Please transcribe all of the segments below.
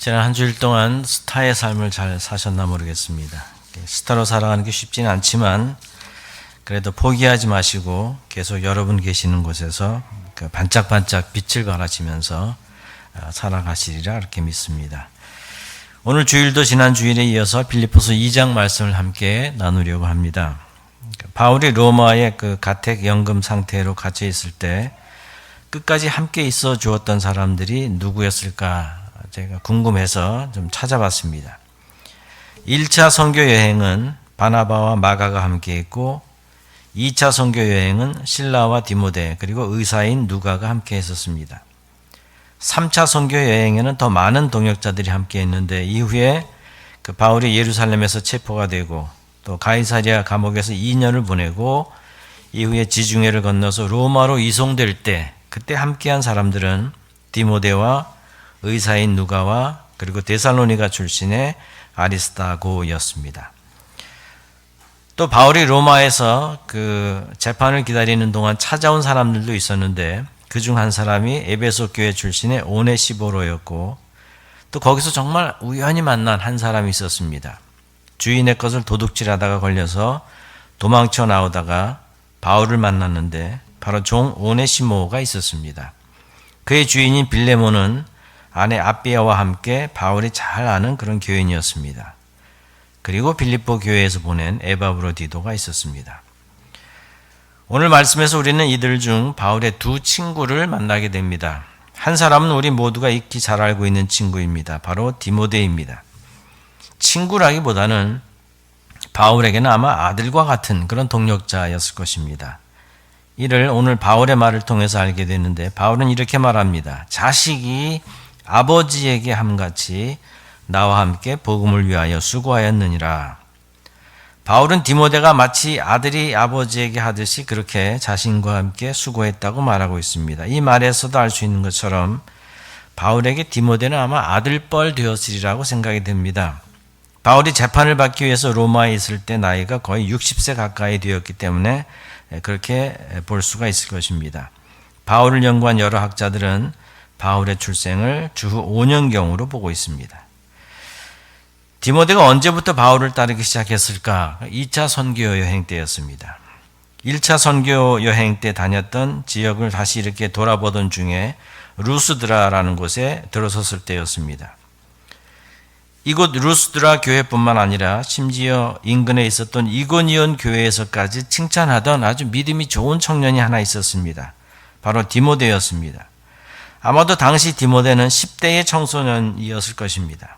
지난 한 주일 동안 스타의 삶을 잘 사셨나 모르겠습니다. 스타로 살아가는 게 쉽지는 않지만 그래도 포기하지 마시고 계속 여러분 계시는 곳에서 반짝반짝 빛을 발하시면서 살아가시리라 이렇게 믿습니다. 오늘 주일도 지난 주일에 이어서 빌립보서 2장 말씀을 함께 나누려고 합니다. 바울이 로마의 그 가택 연금 상태로 갇혀 있을 때 끝까지 함께 있어 주었던 사람들이 누구였을까 제가 궁금해서 좀 찾아봤습니다. 1차 선교 여행은 바나바와 마가가 함께 했고 2차 선교 여행은 실라와 디모데 그리고 의사인 누가가 함께 했었습니다. 3차 선교 여행에는 더 많은 동역자들이 함께 했는데 이후에 그 바울이 예루살렘에서 체포가 되고 또 가이사랴 감옥에서 2년을 보내고 이후에 지중해를 건너서 로마로 이송될 때 그때 함께한 사람들은 디모데와 의사인 누가와 그리고 데살로니가 출신의 아리스타고였습니다. 또 바울이 로마에서 그 재판을 기다리는 동안 찾아온 사람들도 있었는데 그중 한 사람이 에베소 교회 출신의 오네시보로였고 또 거기서 정말 우연히 만난 한 사람이 있었습니다. 주인의 것을 도둑질하다가 걸려서 도망쳐 나오다가 바울을 만났는데 바로 종 오네시모가 있었습니다. 그의 주인인 빌레몬은 아내 아비아와 함께 바울이 잘 아는 그런 교인이었습니다. 그리고 빌립보 교회에서 보낸 에바브로디도가 있었습니다. 오늘 말씀에서 우리는 이들 중 바울의 두 친구를 만나게 됩니다. 한 사람은 우리 모두가 익히 잘 알고 있는 친구입니다. 바로 디모데입니다. 친구라기보다는 바울에게는 아마 아들과 같은 그런 동역자였을 것입니다. 이를 오늘 바울의 말을 통해서 알게 되는데 바울은 이렇게 말합니다. 자식이 아버지에게 함같이 나와 함께 복음을 위하여 수고하였느니라. 바울은 디모데가 마치 아들이 아버지에게 하듯이 그렇게 자신과 함께 수고했다고 말하고 있습니다. 이 말에서도 알 수 있는 것처럼 바울에게 디모데는 아마 아들뻘 되었으리라고 생각이 됩니다. 바울이 재판을 받기 위해서 로마에 있을 때 나이가 거의 60세 가까이 되었기 때문에 그렇게 볼 수가 있을 것입니다. 바울을 연구한 여러 학자들은 바울의 출생을 주후 5년경으로 보고 있습니다. 디모데가 언제부터 바울을 따르기 시작했을까? 2차 선교 여행 때였습니다. 1차 선교 여행 때 다녔던 지역을 다시 이렇게 돌아보던 중에 루스드라라는 곳에 들어섰을 때였습니다. 이곳 루스드라 교회뿐만 아니라 심지어 인근에 있었던 이고니온 교회에서까지 칭찬하던 아주 믿음이 좋은 청년이 하나 있었습니다. 바로 디모데였습니다. 아마도 당시 디모데는 10대의 청소년이었을 것입니다.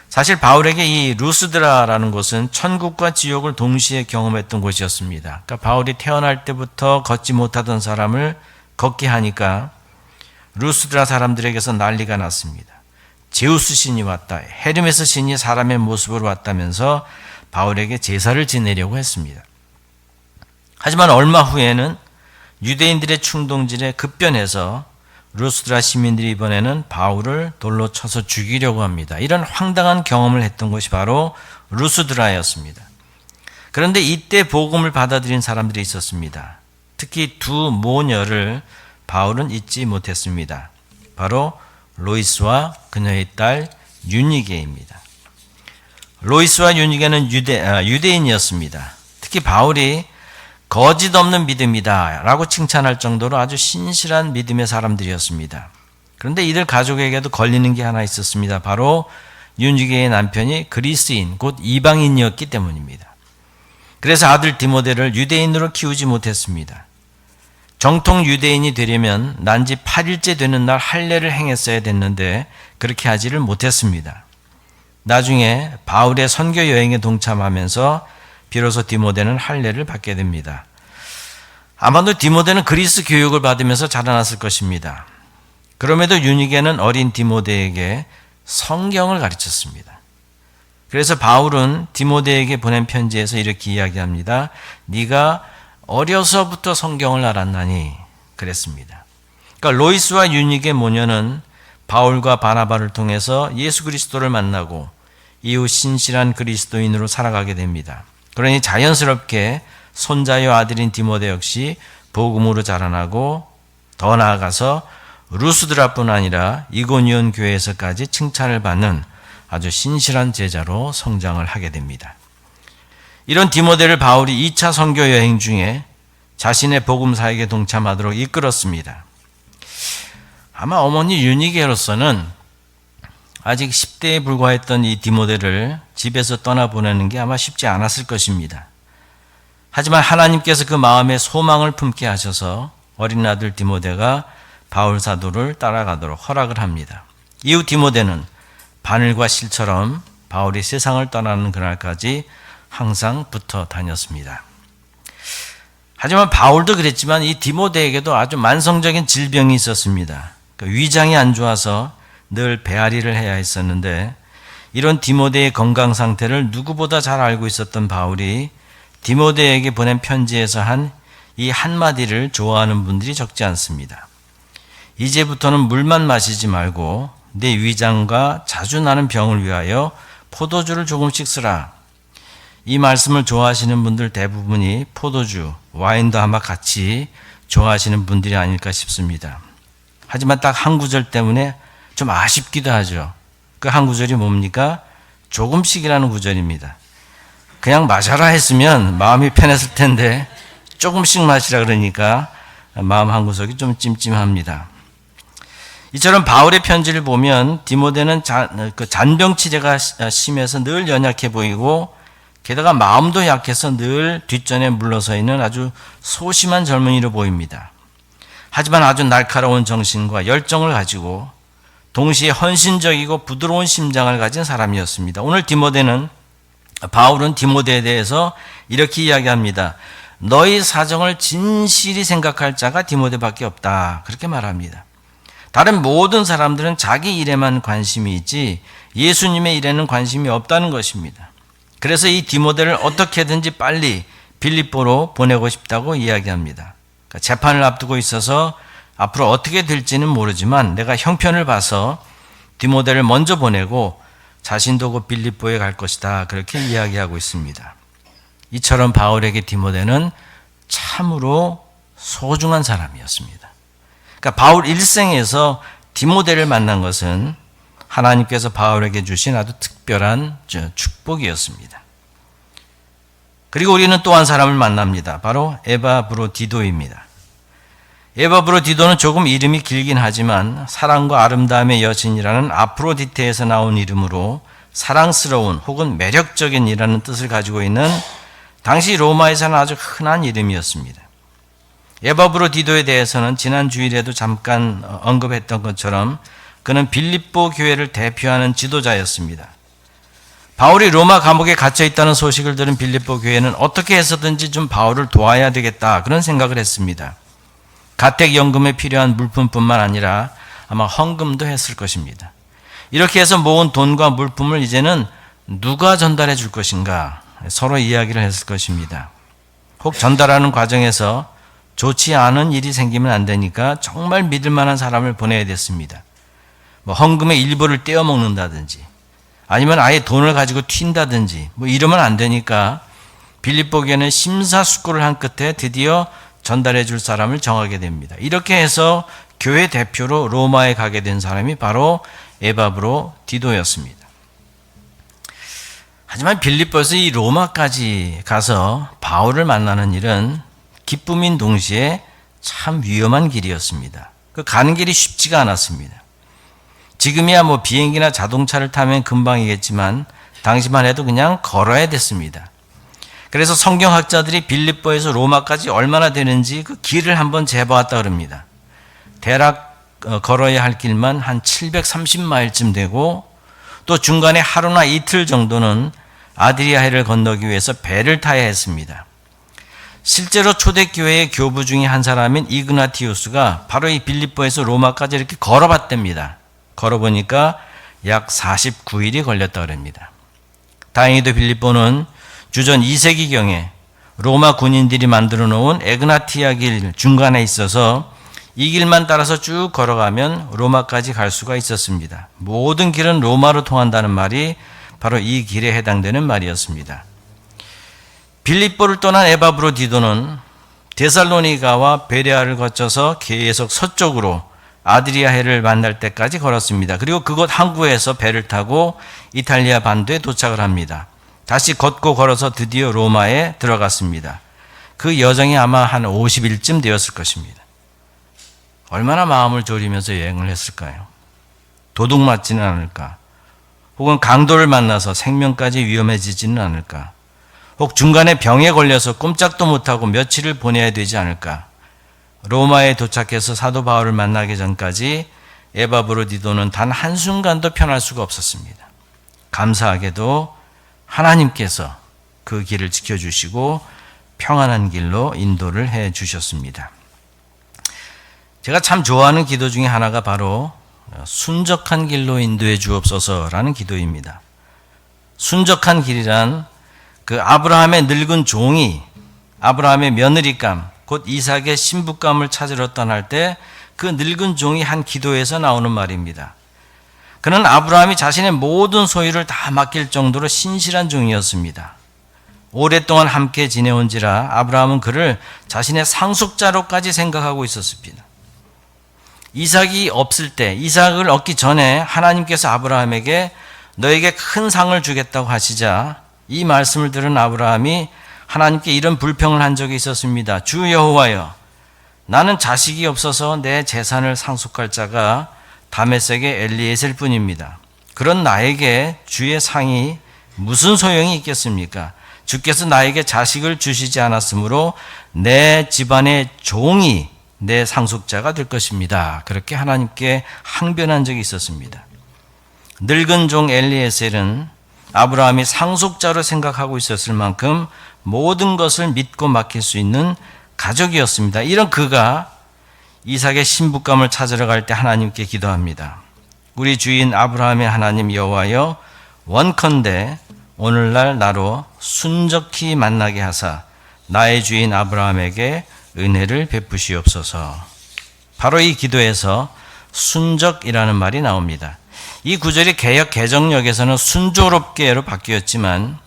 사실 바울에게 이 루스드라라는 곳은 천국과 지옥을 동시에 경험했던 곳이었습니다. 그러니까 바울이 태어날 때부터 걷지 못하던 사람을 걷게 하니까 루스드라 사람들에게서 난리가 났습니다. 제우스 신이 왔다. 헤르메스 신이 사람의 모습으로 왔다면서 바울에게 제사를 지내려고 했습니다. 하지만 얼마 후에는 유대인들의 충동질에 급변해서 루스드라 시민들이 이번에는 바울을 돌로 쳐서 죽이려고 합니다. 이런 황당한 경험을 했던 곳이 바로 루스드라였습니다. 그런데 이때 복음을 받아들인 사람들이 있었습니다. 특히 두 모녀를 바울은 잊지 못했습니다. 바로 로이스와 그녀의 딸 유니게입니다. 로이스와 유니게는 유대인이었습니다. 특히 바울이 거짓 없는 믿음이다 라고 칭찬할 정도로 아주 신실한 믿음의 사람들이었습니다. 그런데 이들 가족에게도 걸리는 게 하나 있었습니다. 바로 유니게의 남편이 그리스인 곧 이방인이었기 때문입니다. 그래서 아들 디모데를 유대인으로 키우지 못했습니다. 정통 유대인이 되려면 난지 8일째 되는 날 할례를 행했어야 됐는데 그렇게 하지를 못했습니다. 나중에 바울의 선교 여행에 동참하면서 비로소 디모데는 할례를 받게 됩니다. 아마도 디모데는 그리스 교육을 받으면서 자라났을 것입니다. 그럼에도 유니게는 어린 디모데에게 성경을 가르쳤습니다. 그래서 바울은 디모데에게 보낸 편지에서 이렇게 이야기합니다. 네가 어려서부터 성경을 알았나니 그랬습니다. 그러니까 로이스와 유니게 모녀는 바울과 바나바를 통해서 예수 그리스도를 만나고 이후 신실한 그리스도인으로 살아가게 됩니다. 그러니 자연스럽게 손자여 아들인 디모데 역시 복음으로 자라나고 더 나아가서 루스드라뿐 아니라 이고니온 교회에서까지 칭찬을 받는 아주 신실한 제자로 성장을 하게 됩니다. 이런 디모데를 바울이 2차 선교 여행 중에 자신의 복음 사역에 동참하도록 이끌었습니다. 아마 어머니 유니게로서는 아직 10대에 불과했던 이 디모데를 집에서 떠나보내는 게 아마 쉽지 않았을 것입니다. 하지만 하나님께서 그 마음에 소망을 품게 하셔서 어린 아들 디모데가 바울 사도를 따라가도록 허락을 합니다. 이후 디모데는 바늘과 실처럼 바울이 세상을 떠나는 그날까지 항상 붙어 다녔습니다. 하지만 바울도 그랬지만 이 디모데에게도 아주 만성적인 질병이 있었습니다. 위장이 안 좋아서 늘 배앓이를 해야 했었는데 이런 디모데의 건강 상태를 누구보다 잘 알고 있었던 바울이 디모데에게 보낸 편지에서 한 이 한마디를 좋아하는 분들이 적지 않습니다. 이제부터는 물만 마시지 말고 내 위장과 자주 나는 병을 위하여 포도주를 조금씩 쓰라. 이 말씀을 좋아하시는 분들 대부분이 포도주, 와인도 아마 같이 좋아하시는 분들이 아닐까 싶습니다. 하지만 딱 한 구절 때문에 좀 아쉽기도 하죠. 그 한 구절이 뭡니까? 조금씩이라는 구절입니다. 그냥 마셔라 했으면 마음이 편했을 텐데 조금씩 마시라 그러니까 마음 한구석이 좀 찜찜합니다. 이처럼 바울의 편지를 보면 디모데는 잔병 치레가 심해서 늘 연약해 보이고 게다가 마음도 약해서 늘 뒷전에 물러서 있는 아주 소심한 젊은이로 보입니다. 하지만 아주 날카로운 정신과 열정을 가지고 동시에 헌신적이고 부드러운 심장을 가진 사람이었습니다. 오늘 바울은 디모데에 대해서 이렇게 이야기합니다. 너희 사정을 진실히 생각할 자가 디모데밖에 없다. 그렇게 말합니다. 다른 모든 사람들은 자기 일에만 관심이 있지 예수님의 일에는 관심이 없다는 것입니다. 그래서 이 디모데를 어떻게든지 빨리 빌립보로 보내고 싶다고 이야기합니다. 그러니까 재판을 앞두고 있어서 앞으로 어떻게 될지는 모르지만 내가 형편을 봐서 디모데를 먼저 보내고 자신도 곧 빌립보에 갈 것이다. 그렇게 이야기하고 있습니다. 이처럼 바울에게 디모데는 참으로 소중한 사람이었습니다. 그러니까 바울 일생에서 디모데를 만난 것은 하나님께서 바울에게 주신 아주 특별한 축복이었습니다. 그리고 우리는 또 한 사람을 만납니다. 바로 에바브로디도입니다. 에바브로디도는 조금 이름이 길긴 하지만 사랑과 아름다움의 여신이라는 아프로디테에서 나온 이름으로 사랑스러운 혹은 매력적인이라는 뜻을 가지고 있는 당시 로마에서는 아주 흔한 이름이었습니다. 에바브로디도에 대해서는 지난 주일에도 잠깐 언급했던 것처럼 그는 빌립보 교회를 대표하는 지도자였습니다. 바울이 로마 감옥에 갇혀 있다는 소식을 들은 빌립보 교회는 어떻게 해서든지 좀 바울을 도와야 되겠다 그런 생각을 했습니다. 가택연금에 필요한 물품뿐만 아니라 아마 헌금도 했을 것입니다. 이렇게 해서 모은 돈과 물품을 이제는 누가 전달해 줄 것인가 서로 이야기를 했을 것입니다. 혹 전달하는 과정에서 좋지 않은 일이 생기면 안 되니까 정말 믿을 만한 사람을 보내야 됐습니다. 헌금의 일부를 떼어 먹는다든지 아니면 아예 돈을 가지고 튄다든지 이러면 안 되니까 빌립보 교회는 심사숙고를 한 끝에 드디어 전달해 줄 사람을 정하게 됩니다. 이렇게 해서 교회 대표로 로마에 가게 된 사람이 바로 에바브로디도였습니다. 하지만 빌립보에서 이 로마까지 가서 바울을 만나는 일은 기쁨인 동시에 참 위험한 길이었습니다. 그 가는 길이 쉽지가 않았습니다. 지금이야 비행기나 자동차를 타면 금방이겠지만 당시만 해도 그냥 걸어야 됐습니다. 그래서 성경학자들이 빌립보에서 로마까지 얼마나 되는지 그 길을 한번 재보았다 그럽니다. 대략 걸어야 할 길만 한 730마일쯤 되고 또 중간에 하루나 이틀 정도는 아드리아해를 건너기 위해서 배를 타야 했습니다. 실제로 초대교회의 교부 중에 한 사람인 이그나티우스가 바로 이 빌립보에서 로마까지 이렇게 걸어봤답니다. 걸어보니까 약 49일이 걸렸다 그럽니다. 다행히도 빌립보는 주전 2세기경에 로마 군인들이 만들어 놓은 에그나티아 길 중간에 있어서 이 길만 따라서 쭉 걸어가면 로마까지 갈 수가 있었습니다. 모든 길은 로마로 통한다는 말이 바로 이 길에 해당되는 말이었습니다. 빌립보를 떠난 에바브로디도는 데살로니가와 베레아를 거쳐서 계속 서쪽으로 아드리아해를 만날 때까지 걸었습니다. 그리고 그곳 항구에서 배를 타고 이탈리아 반도에 도착을 합니다. 다시 걷고 걸어서 드디어 로마에 들어갔습니다. 그 여정이 아마 한 50일쯤 되었을 것입니다. 얼마나 마음을 졸이면서 여행을 했을까요? 도둑 맞지는 않을까? 혹은 강도를 만나서 생명까지 위험해지지는 않을까? 혹 중간에 병에 걸려서 꼼짝도 못하고 며칠을 보내야 되지 않을까? 로마에 도착해서 사도 바울을 만나기 전까지 에바브로디도는 단 한순간도 편할 수가 없었습니다. 감사하게도 하나님께서 그 길을 지켜주시고 평안한 길로 인도를 해 주셨습니다. 제가 참 좋아하는 기도 중에 하나가 바로 순적한 길로 인도해 주옵소서라는 기도입니다. 순적한 길이란 그 아브라함의 늙은 종이 아브라함의 며느리감 곧 이삭의 신부감을 찾으러 떠날 때 그 늙은 종이 한 기도에서 나오는 말입니다. 그는 아브라함이 자신의 모든 소유를 다 맡길 정도로 신실한 종이었습니다. 오랫동안 함께 지내온지라 아브라함은 그를 자신의 상속자로까지 생각하고 있었습니다. 이삭이 없을 때, 이삭을 얻기 전에 하나님께서 아브라함에게 너에게 큰 상을 주겠다고 하시자 이 말씀을 들은 아브라함이 하나님께 이런 불평을 한 적이 있었습니다. 주 여호와여, 나는 자식이 없어서 내 재산을 상속할 자가 다메섹의 엘리에셀 뿐입니다. 그런 나에게 주의 상이 무슨 소용이 있겠습니까? 주께서 나에게 자식을 주시지 않았으므로 내 집안의 종이 내 상속자가 될 것입니다. 그렇게 하나님께 항변한 적이 있었습니다. 늙은 종 엘리에셀은 아브라함이 상속자로 생각하고 있었을 만큼 모든 것을 믿고 맡길 수 있는 가족이었습니다. 이런 그가 이삭의 신부감을 찾으러 갈 때 하나님께 기도합니다. 우리 주인 아브라함의 하나님 여호와여, 원컨대 오늘날 나로 순적히 만나게 하사 나의 주인 아브라함에게 은혜를 베푸시옵소서. 바로 이 기도에서 순적이라는 말이 나옵니다. 이 구절이 개역 개정역에서는 순조롭게로 바뀌었지만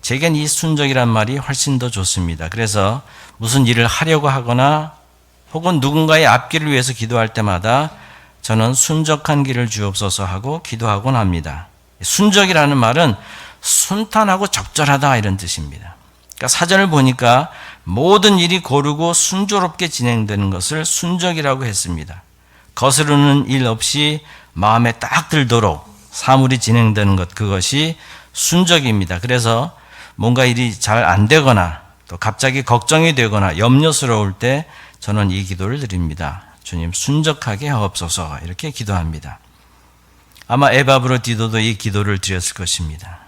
제겐 이 순적이란 말이 훨씬 더 좋습니다. 그래서 무슨 일을 하려고 하거나 혹은 누군가의 앞길을 위해서 기도할 때마다 저는 순적한 길을 주옵소서 하고 기도하곤 합니다. 순적이라는 말은 순탄하고 적절하다 이런 뜻입니다. 그러니까 사전을 보니까 모든 일이 고르고 순조롭게 진행되는 것을 순적이라고 했습니다. 거스르는 일 없이 마음에 딱 들도록 사물이 진행되는 것, 그것이 순적입니다. 그래서 뭔가 일이 잘 안 되거나 또 갑자기 걱정이 되거나 염려스러울 때 저는 이 기도를 드립니다. 주님 순적하게 하옵소서 이렇게 기도합니다. 아마 에바브로디도도 이 기도를 드렸을 것입니다.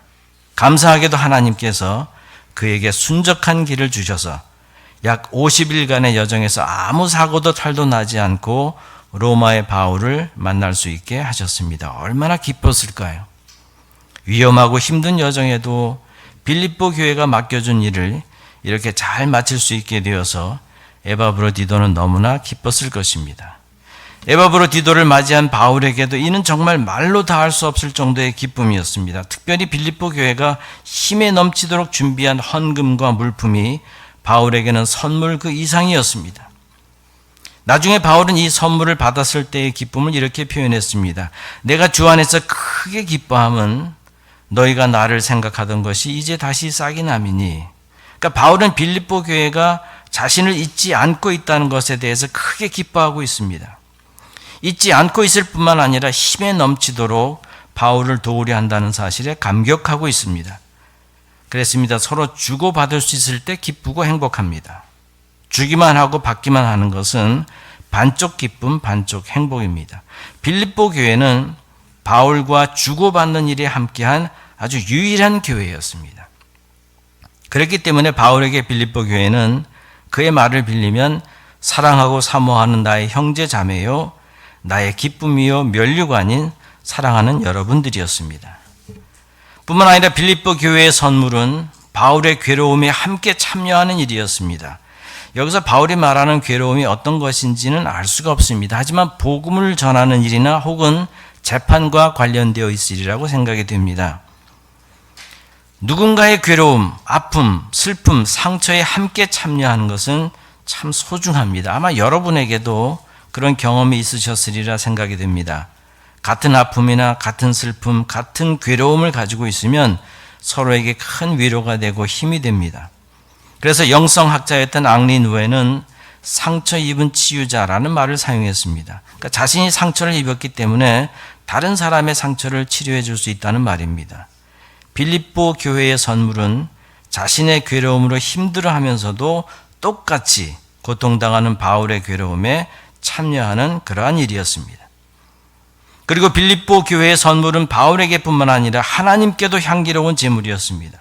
감사하게도 하나님께서 그에게 순적한 길을 주셔서 약 50일간의 여정에서 아무 사고도 탈도 나지 않고 로마의 바울을 만날 수 있게 하셨습니다. 얼마나 기뻤을까요? 위험하고 힘든 여정에도 빌립보 교회가 맡겨준 일을 이렇게 잘 마칠 수 있게 되어서 에바브로디도는 너무나 기뻤을 것입니다. 에바브로디도를 맞이한 바울에게도 이는 정말 말로 다할 수 없을 정도의 기쁨이었습니다. 특별히 빌립보 교회가 힘에 넘치도록 준비한 헌금과 물품이 바울에게는 선물 그 이상이었습니다. 나중에 바울은 이 선물을 받았을 때의 기쁨을 이렇게 표현했습니다. 내가 주 안에서 크게 기뻐함은 너희가 나를 생각하던 것이 이제 다시 싹이 남이니. 그러니까 바울은 빌립보 교회가 자신을 잊지 않고 있다는 것에 대해서 크게 기뻐하고 있습니다. 잊지 않고 있을 뿐만 아니라 힘에 넘치도록 바울을 도우려 한다는 사실에 감격하고 있습니다. 그랬습니다. 서로 주고받을 수 있을 때 기쁘고 행복합니다. 주기만 하고 받기만 하는 것은 반쪽 기쁨, 반쪽 행복입니다. 빌립보 교회는 바울과 주고받는 일에 함께한 아주 유일한 교회였습니다. 그렇기 때문에 바울에게 빌립보 교회는 그의 말을 빌리면 사랑하고 사모하는 나의 형제 자매요, 나의 기쁨이요 면류관인 사랑하는 여러분들이었습니다. 뿐만 아니라 빌립보 교회의 선물은 바울의 괴로움에 함께 참여하는 일이었습니다. 여기서 바울이 말하는 괴로움이 어떤 것인지는 알 수가 없습니다. 하지만 복음을 전하는 일이나 혹은 재판과 관련되어 있으리라고 생각이 됩니다. 누군가의 괴로움, 아픔, 슬픔, 상처에 함께 참여하는 것은 참 소중합니다. 아마 여러분에게도 그런 경험이 있으셨으리라 생각이 됩니다. 같은 아픔이나 같은 슬픔, 같은 괴로움을 가지고 있으면 서로에게 큰 위로가 되고 힘이 됩니다. 그래서 영성학자였던 앙리 누에는 상처 입은 치유자라는 말을 사용했습니다. 그러니까 자신이 상처를 입었기 때문에 다른 사람의 상처를 치료해 줄 수 있다는 말입니다. 빌립보 교회의 선물은 자신의 괴로움으로 힘들어하면서도 똑같이 고통당하는 바울의 괴로움에 참여하는 그러한 일이었습니다. 그리고 빌립보 교회의 선물은 바울에게뿐만 아니라 하나님께도 향기로운 제물이었습니다.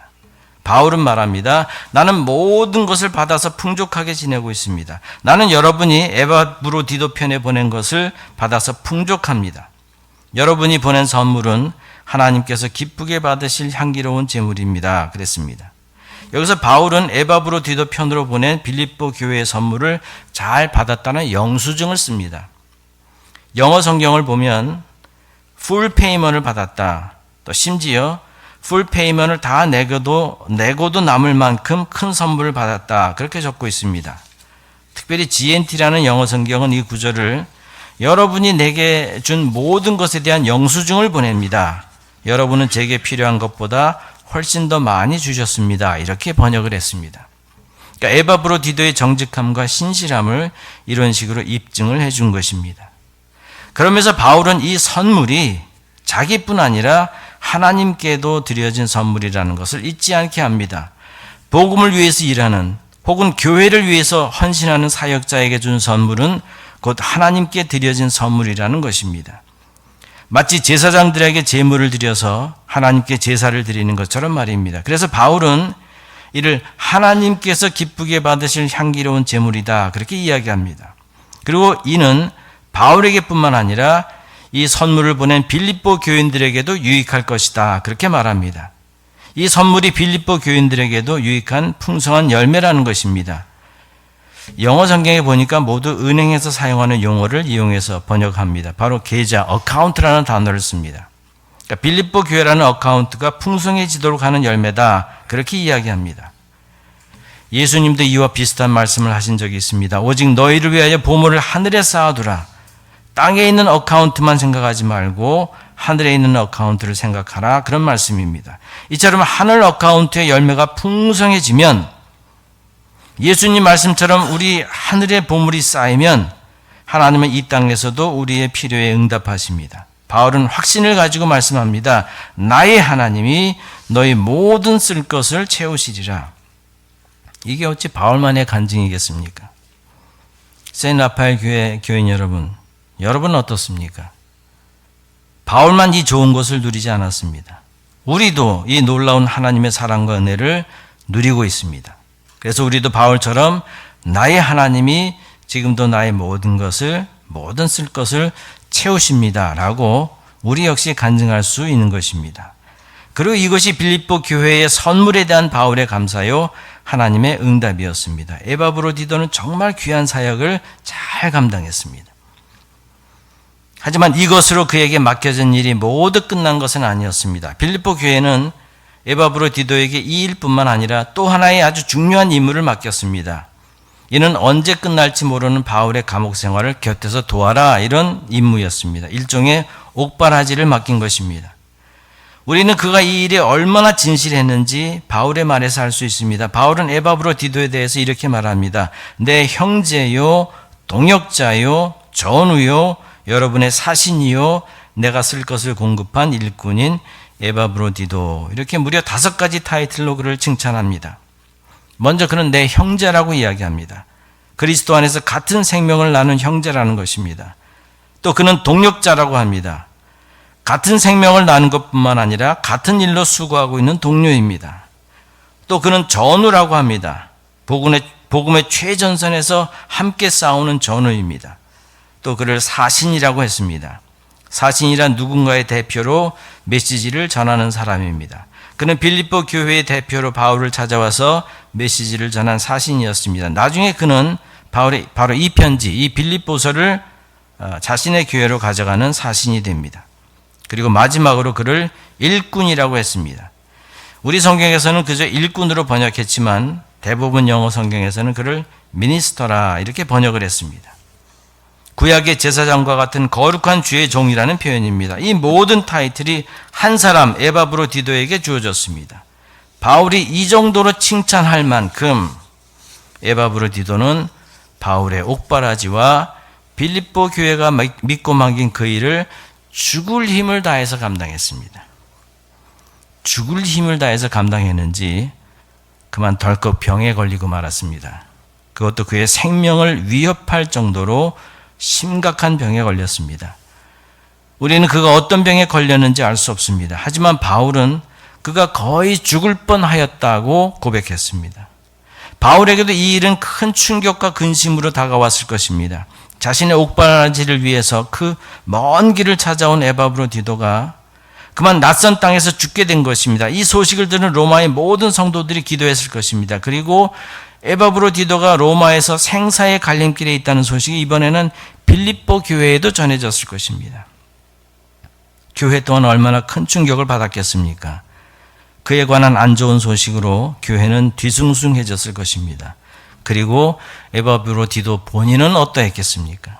바울은 말합니다. 나는 모든 것을 받아서 풍족하게 지내고 있습니다. 나는 여러분이 에바브로디도 편에 보낸 것을 받아서 풍족합니다. 여러분이 보낸 선물은 하나님께서 기쁘게 받으실 향기로운 제물입니다. 그랬습니다. 여기서 바울은 에바브로디도 편으로 보낸 빌립보 교회의 선물을 잘 받았다는 영수증을 씁니다. 영어 성경을 보면 풀 페이먼을 받았다. 또 심지어 풀 페이먼을 다 내고도 남을 만큼 큰 선물을 받았다. 그렇게 적고 있습니다. 특별히 GNT라는 영어 성경은 이 구절을 여러분이 내게 준 모든 것에 대한 영수증을 보냅니다. 여러분은 제게 필요한 것보다 훨씬 더 많이 주셨습니다. 이렇게 번역을 했습니다. 그러니까 에바브로디도의 정직함과 신실함을 이런 식으로 입증을 해준 것입니다. 그러면서 바울은 이 선물이 자기뿐 아니라 하나님께도 드려진 선물이라는 것을 잊지 않게 합니다. 복음을 위해서 일하는 혹은 교회를 위해서 헌신하는 사역자에게 준 선물은 곧 하나님께 드려진 선물이라는 것입니다. 마치 제사장들에게 제물을 드려서 하나님께 제사를 드리는 것처럼 말입니다. 그래서 바울은 이를 하나님께서 기쁘게 받으실 향기로운 제물이다 그렇게 이야기합니다. 그리고 이는 바울에게뿐만 아니라 이 선물을 보낸 빌립보 교인들에게도 유익할 것이다 그렇게 말합니다. 이 선물이 빌립보 교인들에게도 유익한 풍성한 열매라는 것입니다. 영어 성경에 보니까 모두 은행에서 사용하는 용어를 이용해서 번역합니다. 바로 계좌, 어카운트라는 단어를 씁니다. 그러니까 빌립보 교회라는 어카운트가 풍성해지도록 하는 열매다 그렇게 이야기합니다. 예수님도 이와 비슷한 말씀을 하신 적이 있습니다. 오직 너희를 위하여 보물을 하늘에 쌓아두라. 땅에 있는 어카운트만 생각하지 말고 하늘에 있는 어카운트를 생각하라. 그런 말씀입니다. 이처럼 하늘 어카운트의 열매가 풍성해지면 예수님 말씀처럼 우리 하늘의 보물이 쌓이면 하나님은 이 땅에서도 우리의 필요에 응답하십니다. 바울은 확신을 가지고 말씀합니다. 나의 하나님이 너희 모든 쓸 것을 채우시리라. 이게 어찌 바울만의 간증이겠습니까? 세인라파엘 교회 교인 여러분, 여러분은 어떻습니까? 바울만 이 좋은 것을 누리지 않았습니다. 우리도 이 놀라운 하나님의 사랑과 은혜를 누리고 있습니다. 그래서 우리도 바울처럼 나의 하나님이 지금도 나의 모든 쓸 것을 채우십니다. 라고 우리 역시 간증할 수 있는 것입니다. 그리고 이것이 빌립보 교회의 선물에 대한 바울의 감사요 하나님의 응답이었습니다. 에바브로디도는 정말 귀한 사역을 잘 감당했습니다. 하지만 이것으로 그에게 맡겨진 일이 모두 끝난 것은 아니었습니다. 빌립보 교회는 에바브로디도에게 이 일뿐만 아니라 또 하나의 아주 중요한 임무를 맡겼습니다. 이는 언제 끝날지 모르는 바울의 감옥 생활을 곁에서 도와라 이런 임무였습니다. 일종의 옥바라지를 맡긴 것입니다. 우리는 그가 이 일에 얼마나 진실했는지 바울의 말에서 알 수 있습니다. 바울은 에바브로디도에 대해서 이렇게 말합니다. 내 형제요, 동역자요, 전우요, 여러분의 사신이요, 내가 쓸 것을 공급한 일꾼인 에바브로디도, 이렇게 무려 5가지 타이틀로 그를 칭찬합니다. 먼저 그는 내 형제라고 이야기합니다. 그리스도 안에서 같은 생명을 나눈 형제라는 것입니다. 또 그는 동역자라고 합니다. 같은 생명을 나눈 것뿐만 아니라 같은 일로 수고하고 있는 동료입니다. 또 그는 전우라고 합니다. 복음의 최전선에서 함께 싸우는 전우입니다. 또 그를 사신이라고 했습니다. 사신이란 누군가의 대표로 메시지를 전하는 사람입니다. 그는 빌립보 교회의 대표로 바울을 찾아와서 메시지를 전한 사신이었습니다. 나중에 그는 바로 이 편지, 이 빌립보서를 자신의 교회로 가져가는 사신이 됩니다. 그리고 마지막으로 그를 일꾼이라고 했습니다. 우리 성경에서는 그저 일꾼으로 번역했지만 대부분 영어 성경에서는 그를 미니스터라 이렇게 번역을 했습니다. 구약의 제사장과 같은 거룩한 주의 종이라는 표현입니다. 이 모든 타이틀이 한 사람 에바브로디도에게 주어졌습니다. 바울이 이 정도로 칭찬할 만큼 에바브로디도는 바울의 옥바라지와 빌립보 교회가 믿고 맡긴 그 일을 죽을 힘을 다해서 감당했습니다. 죽을 힘을 다해서 감당했는지 그만 덜컥 병에 걸리고 말았습니다. 그것도 그의 생명을 위협할 정도로 심각한 병에 걸렸습니다. 우리는 그가 어떤 병에 걸렸는지 알 수 없습니다. 하지만 바울은 그가 거의 죽을 뻔하였다고 고백했습니다. 바울에게도 이 일은 큰 충격과 근심으로 다가왔을 것입니다. 자신의 옥바라지를 위해서 그 먼 길을 찾아온 에바브로디도가 그만 낯선 땅에서 죽게 된 것입니다. 이 소식을 들은 로마의 모든 성도들이 기도했을 것입니다. 그리고 에바브로디도가 로마에서 생사의 갈림길에 있다는 소식이 이번에는 빌립보 교회에도 전해졌을 것입니다. 교회 또한 얼마나 큰 충격을 받았겠습니까? 그에 관한 안 좋은 소식으로 교회는 뒤숭숭해졌을 것입니다. 그리고 에바브로디도 본인은 어떠했겠습니까?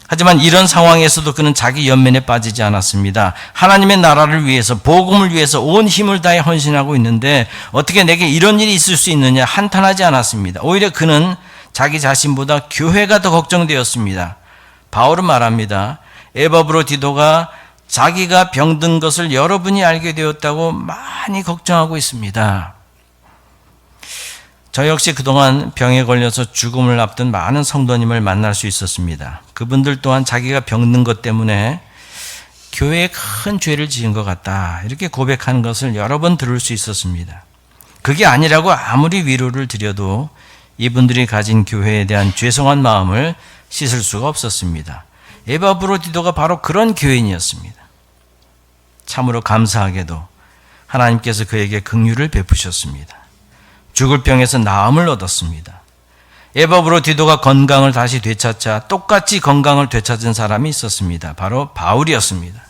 하지만 이런 상황에서도 그는 자기 연민에 빠지지 않았습니다. 하나님의 나라를 위해서, 복음을 위해서 온 힘을 다해 헌신하고 있는데 어떻게 내게 이런 일이 있을 수 있느냐 한탄하지 않았습니다. 오히려 그는 자기 자신보다 교회가 더 걱정되었습니다. 바울은 말합니다. 에바브로디도가 자기가 병든 것을 여러분이 알게 되었다고 많이 걱정하고 있습니다. 저 역시 그동안 병에 걸려서 죽음을 앞둔 많은 성도님을 만날 수 있었습니다. 그분들 또한 자기가 병든 것 때문에 교회에 큰 죄를 지은 것 같다, 이렇게 고백하는 것을 여러 번 들을 수 있었습니다. 그게 아니라고 아무리 위로를 드려도 이분들이 가진 교회에 대한 죄송한 마음을 씻을 수가 없었습니다. 에바브로디도가 바로 그런 교인이었습니다. 참으로 감사하게도 하나님께서 그에게 긍휼을 베푸셨습니다. 죽을 병에서 나음을 얻었습니다. 에바브로디도가 건강을 다시 되찾자 똑같이 건강을 되찾은 사람이 있었습니다. 바로 바울이었습니다.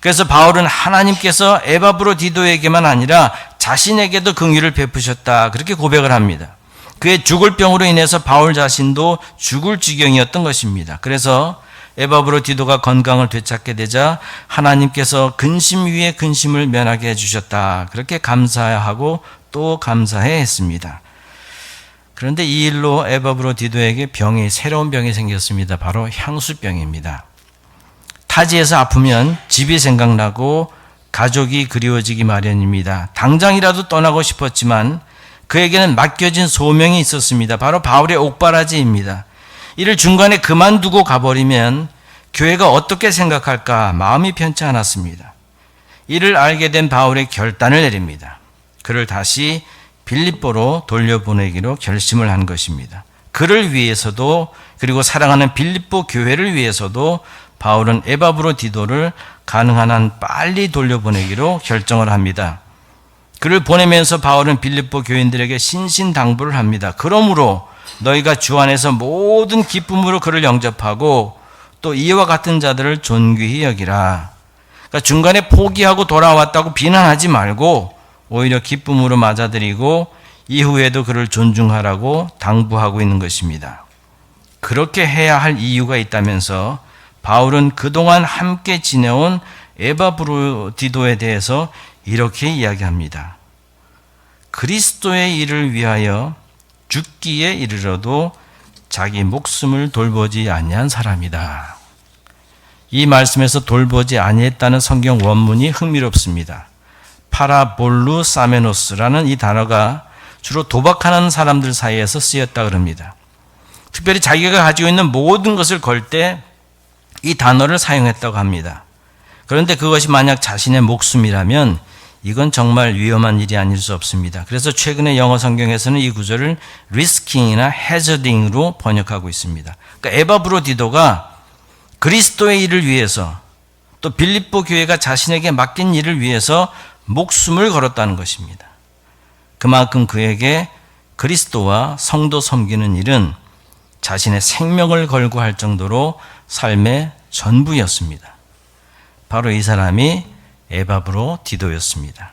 그래서 바울은 하나님께서 에바브로디도에게만 아니라 자신에게도 긍휼을 베푸셨다, 그렇게 고백을 합니다. 그의 죽을 병으로 인해서 바울 자신도 죽을 지경이었던 것입니다. 그래서 에바브로디도가 건강을 되찾게 되자 하나님께서 근심 위에 근심을 면하게 해주셨다, 그렇게 감사하고 또 감사해 했습니다. 그런데 이 일로 에바브로디도에게 새로운 병이 생겼습니다. 바로 향수병입니다. 타지에서 아프면 집이 생각나고 가족이 그리워지기 마련입니다. 당장이라도 떠나고 싶었지만 그에게는 맡겨진 소명이 있었습니다. 바로 바울의 옥바라지입니다. 이를 중간에 그만두고 가버리면 교회가 어떻게 생각할까 마음이 편치 않았습니다. 이를 알게 된 바울의 결단을 내립니다. 그를 다시 빌립보로 돌려보내기로 결심을 한 것입니다. 그를 위해서도, 그리고 사랑하는 빌립보 교회를 위해서도 바울은 에바브로디도를 가능한 한 빨리 돌려보내기로 결정을 합니다. 그를 보내면서 바울은 빌립보 교인들에게 신신당부를 합니다. 그러므로 너희가 주 안에서 모든 기쁨으로 그를 영접하고 또 이와 같은 자들을 존귀히 여기라. 그러니까 중간에 포기하고 돌아왔다고 비난하지 말고 오히려 기쁨으로 맞아들이고 이후에도 그를 존중하라고 당부하고 있는 것입니다. 그렇게 해야 할 이유가 있다면서 바울은 그동안 함께 지내온 에바브로디도에 대해서 이렇게 이야기합니다. 그리스도의 일을 위하여 죽기에 이르러도 자기 목숨을 돌보지 아니한 사람이다. 이 말씀에서 돌보지 아니했다는 성경 원문이 흥미롭습니다. 파라볼루 사메노스라는 이 단어가 주로 도박하는 사람들 사이에서 쓰였다 그럽니다. 특별히 자기가 가지고 있는 모든 것을 걸 때 이 단어를 사용했다고 합니다. 그런데 그것이 만약 자신의 목숨이라면 이건 정말 위험한 일이 아닐 수 없습니다. 그래서 최근에 영어 성경에서는 이 구절을 리스킹이나 해저딩으로 번역하고 있습니다. 그러니까 에바브로디도가 그리스도의 일을 위해서 또 빌립보 교회가 자신에게 맡긴 일을 위해서 목숨을 걸었다는 것입니다. 그만큼 그에게 그리스도와 성도 섬기는 일은 자신의 생명을 걸고 할 정도로 삶의 전부였습니다. 바로 이 사람이 에바브로디도였습니다.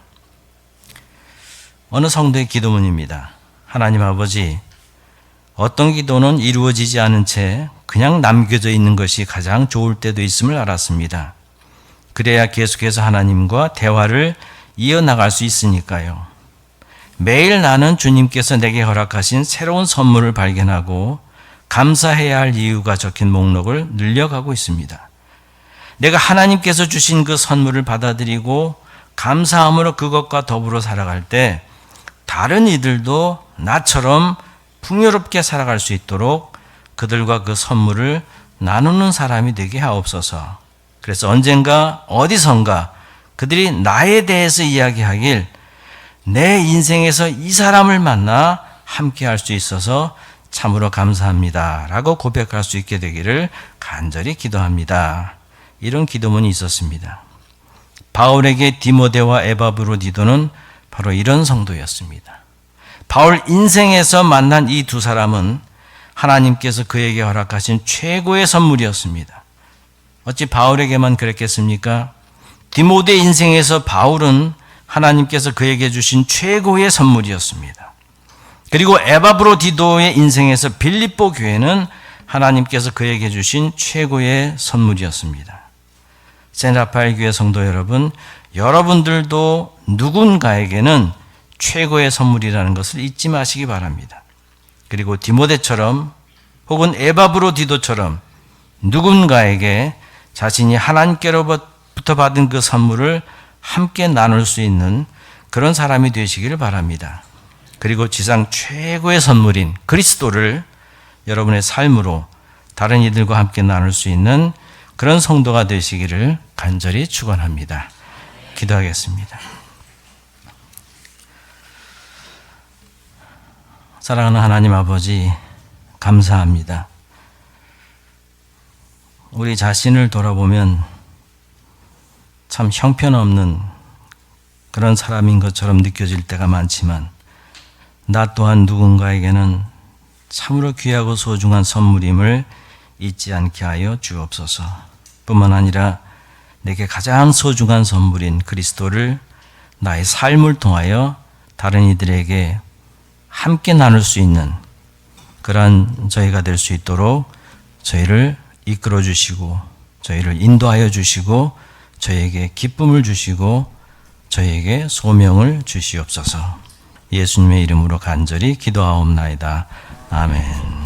어느 성도의 기도문입니다. 하나님 아버지, 어떤 기도는 이루어지지 않은 채 그냥 남겨져 있는 것이 가장 좋을 때도 있음을 알았습니다. 그래야 계속해서 하나님과 대화를 이어나갈 수 있으니까요. 매일 나는 주님께서 내게 허락하신 새로운 선물을 발견하고 감사해야 할 이유가 적힌 목록을 늘려가고 있습니다. 내가 하나님께서 주신 그 선물을 받아들이고 감사함으로 그것과 더불어 살아갈 때 다른 이들도 나처럼 풍요롭게 살아갈 수 있도록 그들과 그 선물을 나누는 사람이 되게 하옵소서. 그래서 언젠가 어디선가 그들이 나에 대해서 이야기하길 내 인생에서 이 사람을 만나 함께 할 수 있어서 참으로 감사합니다 라고 고백할 수 있게 되기를 간절히 기도합니다. 이런 기도문이 있었습니다. 바울에게 디모데와 에바브로디도는 바로 이런 성도였습니다. 바울 인생에서 만난 이 두 사람은 하나님께서 그에게 허락하신 최고의 선물이었습니다. 어찌 바울에게만 그랬겠습니까? 디모데 인생에서 바울은 하나님께서 그에게 주신 최고의 선물이었습니다. 그리고 에바브로디도의 인생에서 빌립보 교회는 하나님께서 그에게 주신 최고의 선물이었습니다. 센라파엘 교회 성도 여러분, 여러분들도 누군가에게는 최고의 선물이라는 것을 잊지 마시기 바랍니다. 그리고 디모데처럼 혹은 에바브로디도처럼 누군가에게 자신이 하나님께로부터 받은 그 선물을 함께 나눌 수 있는 그런 사람이 되시기를 바랍니다. 그리고 지상 최고의 선물인 그리스도를 여러분의 삶으로 다른 이들과 함께 나눌 수 있는 그런 성도가 되시기를 간절히 축원합니다. 기도하겠습니다. 사랑하는 하나님 아버지, 감사합니다. 우리 자신을 돌아보면 참 형편없는 그런 사람인 것처럼 느껴질 때가 많지만 나 또한 누군가에게는 참으로 귀하고 소중한 선물임을 잊지 않게 하여 주옵소서. 뿐만 아니라 내게 가장 소중한 선물인 그리스도를 나의 삶을 통하여 다른 이들에게 함께 나눌 수 있는 그러한 저희가 될 수 있도록 저희를 이끌어 주시고 저희를 인도하여 주시고 저희에게 기쁨을 주시고 저희에게 소명을 주시옵소서. 예수님의 이름으로 간절히 기도하옵나이다. 아멘.